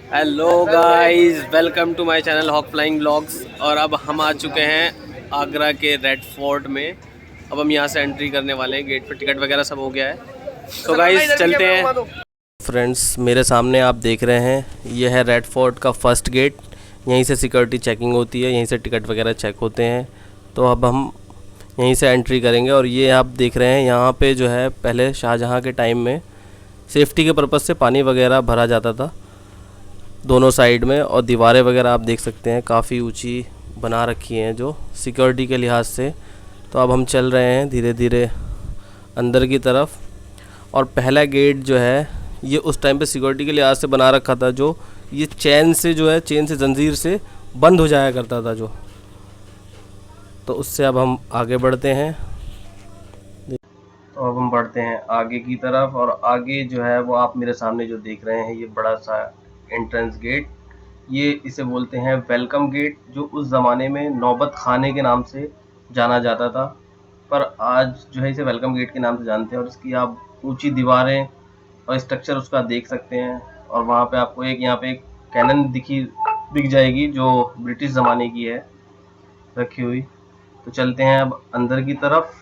Hello guys, welcome to my channel hawk flying blogs. और अब हम आ चुके हैं आगरा के रेड फोर्ट में। अब हम यहाँ से एंट्री करने वाले हैं। गेट पर टिकट वगैरह सब हो गया है। तो गाइस चलते हैं। फ्रेंड्स, मेरे सामने आप देख रहे हैं, यह है रेड फोर्ट का फर्स्ट गेट। यहीं से सिक्योरिटी चेकिंग होती है, यहीं से टिकट वगैरह चेक होते हैं। तो अब हम यहीं से एंट्री करेंगे। और ये आप देख रहे हैं, यहाँ पे जो है पहले शाहजहाँ के टाइम में सेफ्टी के पर्पज़ से पानी वगैरह भरा जाता था दोनों साइड में। और दीवारें वगैरह आप देख सकते हैं काफ़ी ऊंची बना रखी हैं जो सिक्योरिटी के लिहाज से। तो अब हम चल रहे हैं धीरे धीरे अंदर की तरफ। और पहला गेट जो है ये उस टाइम पे सिक्योरिटी के लिहाज से बना रखा था, जो ये चैन से जो है चैन से जंजीर से बंद हो जाया करता था जो। तो उससे अब हम आगे बढ़ते हैं। तो अब हम बढ़ते हैं आगे की तरफ। और आगे जो है वो आप मेरे सामने जो देख रहे हैं, ये बड़ा सा एंट्रेंस गेट, ये इसे बोलते हैं वेलकम गेट, जो उस ज़माने में नौबत खाने के नाम से जाना जाता था। पर आज जो है इसे वेलकम गेट के नाम से जानते हैं। और इसकी आप ऊंची दीवारें और स्ट्रक्चर उसका देख सकते हैं। और वहाँ पे आपको एक यहाँ पे एक कैनन दिख जाएगी जो ब्रिटिश ज़माने की है रखी हुई। तो चलते हैं अब अंदर की तरफ।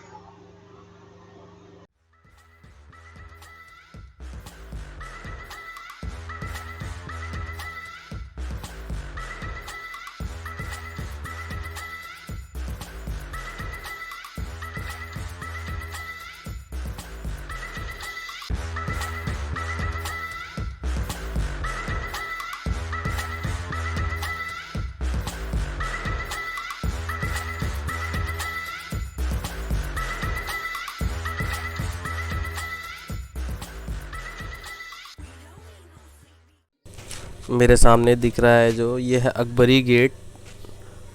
मेरे सामने दिख रहा है जो ये है अकबरी गेट।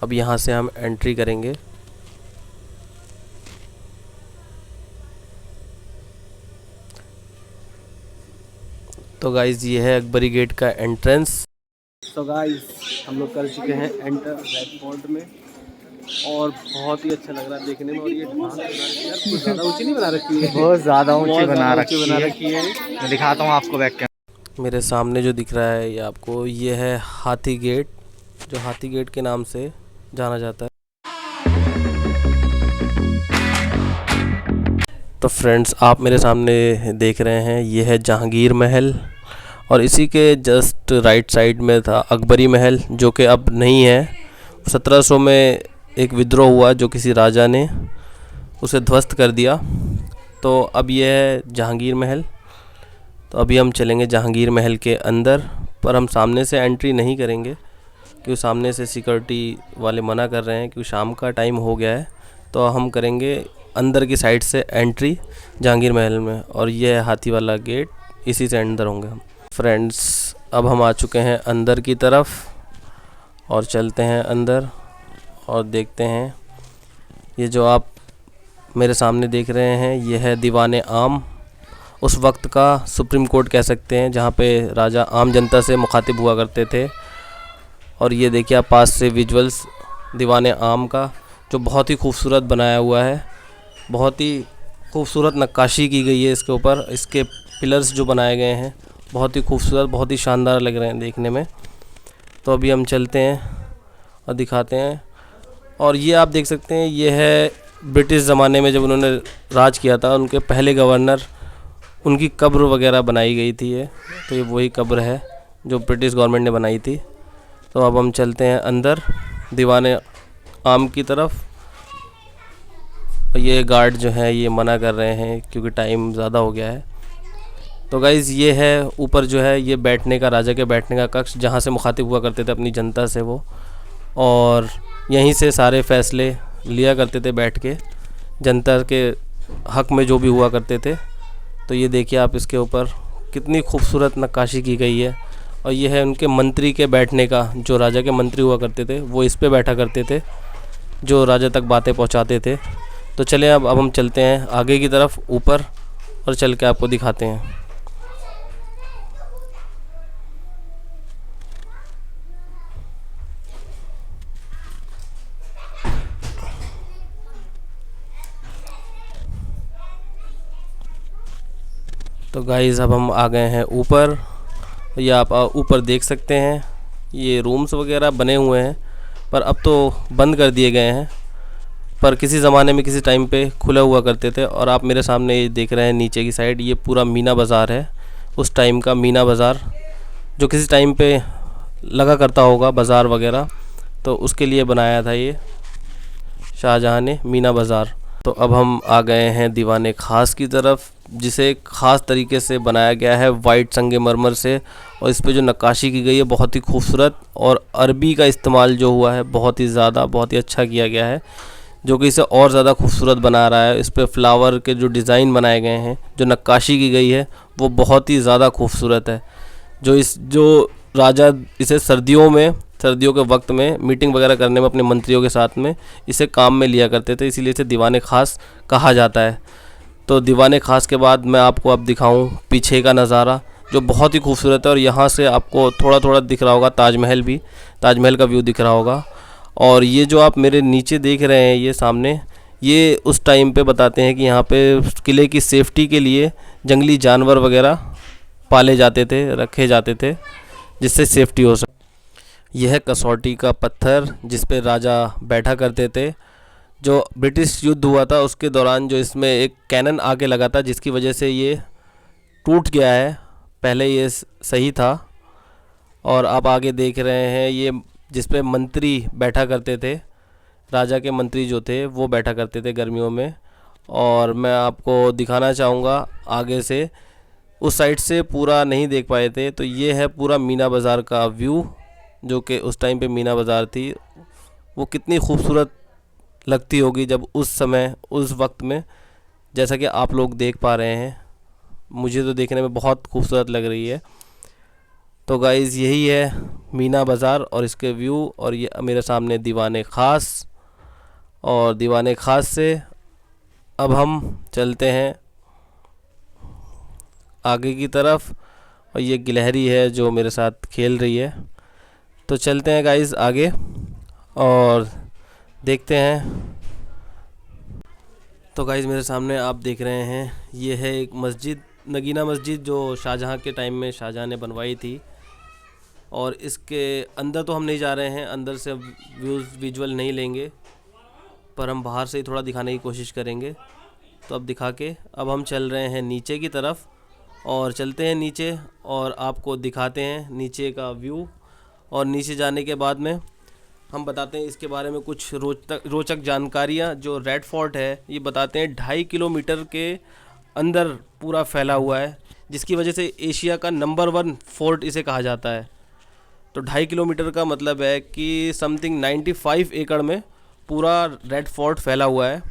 अब यहाँ से हम एंट्री करेंगे। तो गाइज़ ये है अकबरी गेट का एंट्रेंस। तो गाइज़ हम लोग कर चुके हैं एंटर रेड फोर्ट में। और बहुत ही अच्छा लग रहा है देखने में। और ये यार कुछ ज़्यादा ऊंची नहीं बना रखी है, बहुत ज़्यादा ऊंची बहुत बना ज़्यादा ऊंची रखी बना है। रखी है। मैं दिखाता हूँ आपको बैक कैमरा। मेरे सामने जो दिख रहा है ये आपको, ये है हाथी गेट, जो हाथी गेट के नाम से जाना जाता है। तो फ्रेंड्स, आप मेरे सामने देख रहे हैं, ये है जहांगीर महल। और इसी के जस्ट राइट साइड में था अकबरी महल, जो कि अब नहीं है। 1700 में एक विद्रोह हुआ जो किसी राजा ने उसे ध्वस्त कर दिया। तो अब ये है जहांगीर महल। तो अभी हम चलेंगे जहांगीर महल के अंदर। पर हम सामने से एंट्री नहीं करेंगे क्योंकि सामने से सिक्योरिटी वाले मना कर रहे हैं, क्योंकि शाम का टाइम हो गया है। तो हम करेंगे अंदर की साइड से एंट्री जहांगीर महल में। और ये है हाथी वाला गेट, इसी से अंदर होंगे हम। फ्रेंड्स, अब हम आ चुके हैं अंदर की तरफ और चलते हैं अंदर और देखते हैं। ये जो आप मेरे सामने देख रहे हैं, ये है दीवाने आम। उस वक्त का सुप्रीम कोर्ट कह सकते हैं, जहाँ पे राजा आम जनता से मुखातिब हुआ करते थे। और ये देखिए आप पास से विजुअल्स दीवाने आम का, जो बहुत ही खूबसूरत बनाया हुआ है। बहुत ही खूबसूरत नक्काशी की गई है इसके ऊपर। इसके पिलर्स जो बनाए गए हैं बहुत ही खूबसूरत, बहुत ही शानदार लग रहे हैं देखने में। तो अभी हम चलते हैं और दिखाते हैं। और ये आप देख सकते हैं, ये है ब्रिटिश ज़माने में जब उन्होंने राज किया था, उनके पहले गवर्नर, उनकी कब्र वगैरह बनाई गई थी ये। तो ये वही कब्र है जो ब्रिटिश गवर्नमेंट ने बनाई थी। तो अब हम चलते हैं अंदर दीवाने आम की तरफ। ये गार्ड जो है ये मना कर रहे हैं क्योंकि टाइम ज़्यादा हो गया है। तो गाइज़ ये है ऊपर जो है ये बैठने का, राजा के बैठने का कक्ष, जहाँ से मुखातिब हुआ करते थे अपनी जनता से वो। और यहीं से सारे फैसले लिया करते थे बैठ के, जनता के हक में जो भी हुआ करते थे। तो ये देखिए आप, इसके ऊपर कितनी खूबसूरत नक्काशी की गई है। और ये है उनके मंत्री के बैठने का, जो राजा के मंत्री हुआ करते थे वो इस पे बैठा करते थे, जो राजा तक बातें पहुंचाते थे। तो चलें अब हम चलते हैं आगे की तरफ ऊपर और चल के आपको दिखाते हैं। तो गाइज़ अब हम आ गए हैं ऊपर। ये आप ऊपर देख सकते हैं, ये रूम्स वगैरह बने हुए हैं पर अब तो बंद कर दिए गए हैं, पर किसी ज़माने में किसी टाइम पे खुला हुआ करते थे। और आप मेरे सामने ये देख रहे हैं नीचे की साइड, ये पूरा मीना बाज़ार है, उस टाइम का मीना बाज़ार जो किसी टाइम पे लगा करता होगा बाज़ार वगैरह, तो उसके लिए बनाया था ये शाहजहाँ ने मीना बाज़ार। तो अब हम आ गए हैं दीवाने ख़ास की तरफ, जिसे ख़ास तरीके से बनाया गया है वाइट संगमरमर से, और इस पे जो नक्काशी की गई है बहुत ही खूबसूरत, और अरबी का इस्तेमाल जो हुआ है बहुत ही ज़्यादा, बहुत ही अच्छा किया गया है, जो कि इसे और ज़्यादा खूबसूरत बना रहा है। इस पे फ्लावर के जो डिज़ाइन बनाए गए हैं, जो नक्काशी की गई है वो बहुत ही ज़्यादा खूबसूरत है। जो राजा इसे सर्दियों के वक्त में मीटिंग वगैरह करने में अपने मंत्रियों के साथ में इसे काम में लिया करते थे, इसीलिए इसे दीवाने ख़ास कहा जाता है। तो दीवाने ख़ास के बाद मैं आपको अब दिखाऊं पीछे का नज़ारा, जो बहुत ही खूबसूरत है। और यहाँ से आपको थोड़ा थोड़ा दिख रहा होगा ताजमहल भी, ताजमहल का व्यू दिख रहा होगा। और ये जो आप मेरे नीचे देख रहे हैं ये सामने, ये उस टाइम पे बताते हैं कि यहाँ पे किले की सेफ्टी के लिए जंगली जानवर वगैरह पाले जाते थे, रखे जाते थे, जिससे सेफ्टी हो सके। यह कसौटी का पत्थर जिस पे राजा बैठा करते थे, जो ब्रिटिश युद्ध हुआ था उसके दौरान जो इसमें एक कैनन आके लगा था, जिसकी वजह से ये टूट गया है। पहले ये सही था। और आप आगे देख रहे हैं ये जिस पे मंत्री बैठा करते थे, राजा के मंत्री जो थे वो बैठा करते थे गर्मियों में। और मैं आपको दिखाना चाहूँगा आगे से, उस साइड से पूरा नहीं देख पाए थे, तो ये है पूरा मीना बाज़ार का व्यू, जो कि उस टाइम पे मीना बाज़ार थी। वो कितनी खूबसूरत लगती होगी जब उस समय उस वक्त में, जैसा कि आप लोग देख पा रहे हैं, मुझे तो देखने में बहुत खूबसूरत लग रही है। तो गाइज़ यही है मीना बाज़ार और इसके व्यू। और ये मेरे सामने दीवाने ख़ास, और दीवाने ख़ास से अब हम चलते हैं आगे की तरफ। और ये गिलहरी है जो मेरे साथ खेल रही है। तो चलते हैं गाइज़ आगे और देखते हैं। तो गाइज़ मेरे सामने आप देख रहे हैं ये है एक मस्जिद, नगीना मस्जिद, जो शाहजहाँ के टाइम में शाहजहाँ ने बनवाई थी। और इसके अंदर तो हम नहीं जा रहे हैं, अंदर से विजुअल नहीं लेंगे, पर हम बाहर से ही थोड़ा दिखाने की कोशिश करेंगे। तो अब दिखा के अब हम चल रहे हैं नीचे की तरफ, और चलते हैं नीचे और आपको दिखाते हैं नीचे का व्यू। और नीचे जाने के बाद में हम बताते हैं इसके बारे में कुछ रोचक जानकारियाँ। जो रेड फोर्ट है ये बताते हैं 2.5 किलोमीटर के अंदर पूरा फैला हुआ है, जिसकी वजह से एशिया का नंबर 1 फोर्ट इसे कहा जाता है। तो 2.5 किलोमीटर का मतलब है कि समथिंग 95 एकड़ में पूरा रेड फोर्ट फैला हुआ है।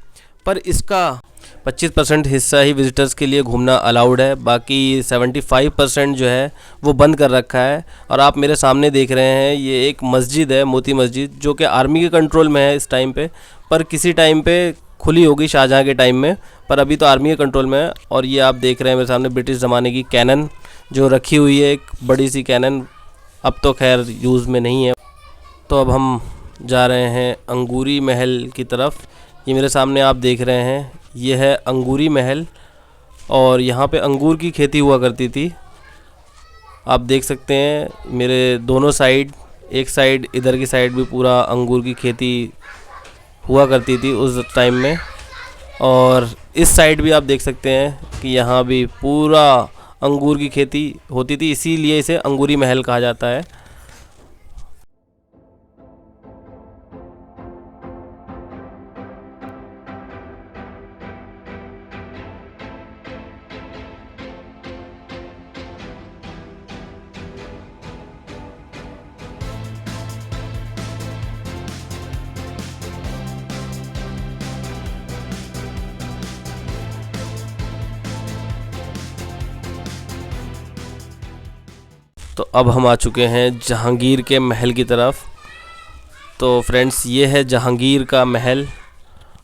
पर इसका 25% हिस्सा ही विजिटर्स के लिए घूमना अलाउड है, बाकी 75% जो है वो बंद कर रखा है। और आप मेरे सामने देख रहे हैं ये एक मस्जिद है, मोती मस्जिद, जो कि आर्मी के कंट्रोल में है इस टाइम पे, पर किसी टाइम पे खुली होगी शाहजहाँ के टाइम में, पर अभी तो आर्मी के कंट्रोल में है। और ये आप देख रहे हैं मेरे सामने ब्रिटिश ज़माने की कैनन जो रखी हुई है, एक बड़ी सी कैनन, अब तो खैर यूज़ में नहीं है। तो अब हम जा रहे हैं अंगूरी महल की तरफ। ये मेरे सामने आप देख रहे हैं ये है अंगूरी महल, और यहाँ पे अंगूर की खेती हुआ करती थी। आप देख सकते हैं मेरे दोनों साइड, एक साइड इधर की साइड भी पूरा अंगूर की खेती हुआ करती थी उस टाइम में, और इस साइड भी आप देख सकते हैं कि यहाँ भी पूरा अंगूर की खेती होती थी, इसीलिए इसे अंगूरी महल कहा जाता है। तो अब हम आ चुके हैं जहांगीर के महल की तरफ। तो फ्रेंड्स ये है जहांगीर का महल,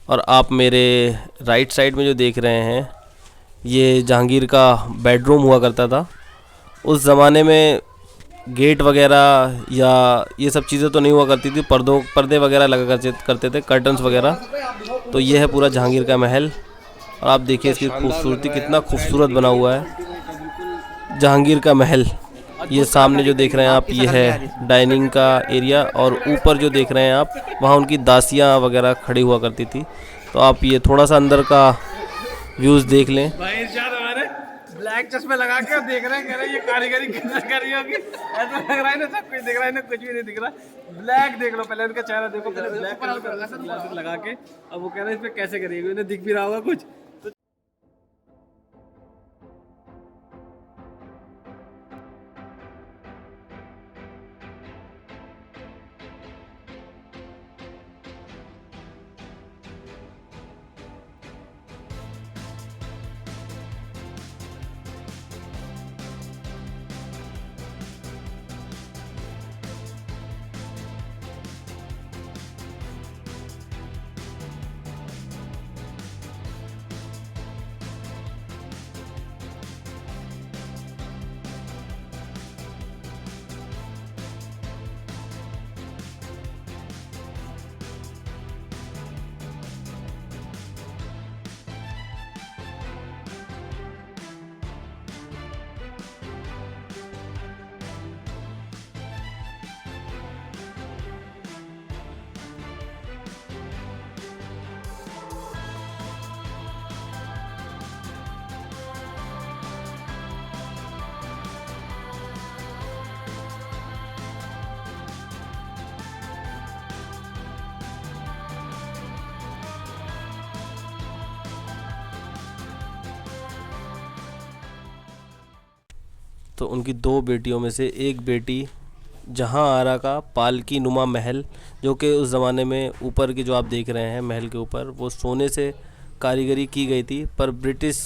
और आप मेरे राइट साइड में जो देख रहे हैं ये जहांगीर का बेडरूम हुआ करता था। उस ज़माने में गेट वगैरह या ये सब चीज़ें तो नहीं हुआ करती थी, पर्दे वगैरह लगा करते थे, कर्टन्स वगैरह। तो ये है पूरा जहांगीर का महल, और आप देखिए इसकी खूबसूरती, कितना खूबसूरत बना हुआ है जहांगीर का महल। ये सामने जो देख रहे हैं आप, ये है डाइनिंग का एरिया, और ऊपर जो देख रहे हैं आप, वहाँ उनकी दासियाँ वगैरह खड़ी हुआ करती थी। तो आप ये थोड़ा सा अंदर का व्यूज़ देख लें। भाई इरशाद हमारे ब्लैक चश्मे लगा के देख रहे हैं, कह रहे हैं ये कारीगरी कितना कर रही होगी। ऐसा लग रहा है ना सब कुछ दिख रहा है ना, कुछ भी नहीं दिख रहा। ब्लैक देख लो पहले, उनका चेहरा देखो पहले, ब्लैक कलर लगा के। अब वो कह रहे हैं इस पे कैसे करिएगा, उन्हें दिख भी रहा होगा कुछ। तो उनकी दो बेटियों में से एक बेटी जहां आरा का पालकी नुमा महल, जो कि उस ज़माने में ऊपर की जो आप देख रहे हैं महल के ऊपर, वो सोने से कारीगरी की गई थी। पर ब्रिटिश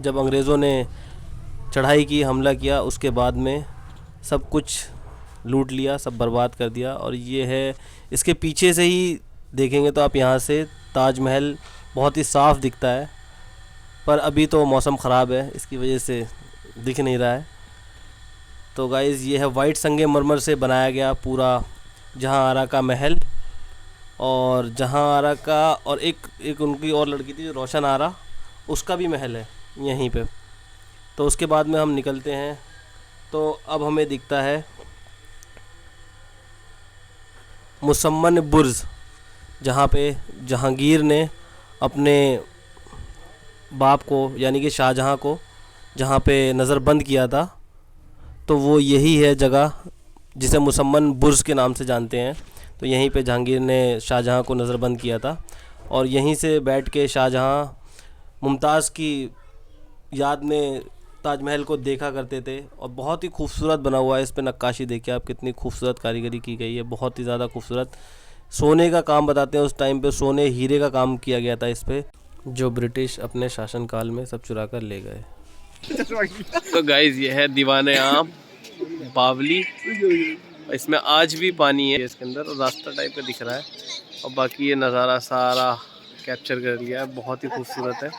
जब अंग्रेज़ों ने चढ़ाई की, हमला किया, उसके बाद में सब कुछ लूट लिया, सब बर्बाद कर दिया। और ये है, इसके पीछे से ही देखेंगे तो आप यहाँ से ताजमहल बहुत ही साफ़ दिखता है। पर अभी तो मौसम ख़राब है, इसकी वजह से दिख नहीं रहा है। तो गाइज़ ये है वाइट संगमरमर से बनाया गया पूरा जहां आरा का महल। और जहां आरा का, और एक उनकी और लड़की थी रोशन आरा, उसका भी महल है यहीं पे। तो उसके बाद में हम निकलते हैं, तो अब हमें दिखता है मुसम्मन बुर्ज, जहाँ पे जहांगीर ने अपने बाप को यानी कि शाहजहाँ को जहाँ पे नज़रबंद किया था। तो वो यही है जगह जिसे मुसम्मन बुर्ज के नाम से जानते हैं। तो यहीं पे जहांगीर ने शाहजहाँ को नज़रबंद किया था, और यहीं से बैठ के शाहजहाँ मुमताज़ की याद में ताजमहल को देखा करते थे। और बहुत ही खूबसूरत बना हुआ है, इस पर नक्काशी देखिए आप, कितनी खूबसूरत कारीगरी की गई है, बहुत ही ज़्यादा खूबसूरत। सोने का काम बताते हैं, उस टाइम पे सोने हीरे का काम किया गया था इस पर, जो ब्रिटिश अपने शासनकाल में सब चुरा कर ले गए। तो गाइज़ ये है दीवाने आम बावली, इसमें आज भी पानी है इसके अंदर, और रास्ता टाइप का दिख रहा है। और बाकी ये नज़ारा सारा कैप्चर कर लिया है, बहुत ही खूबसूरत है।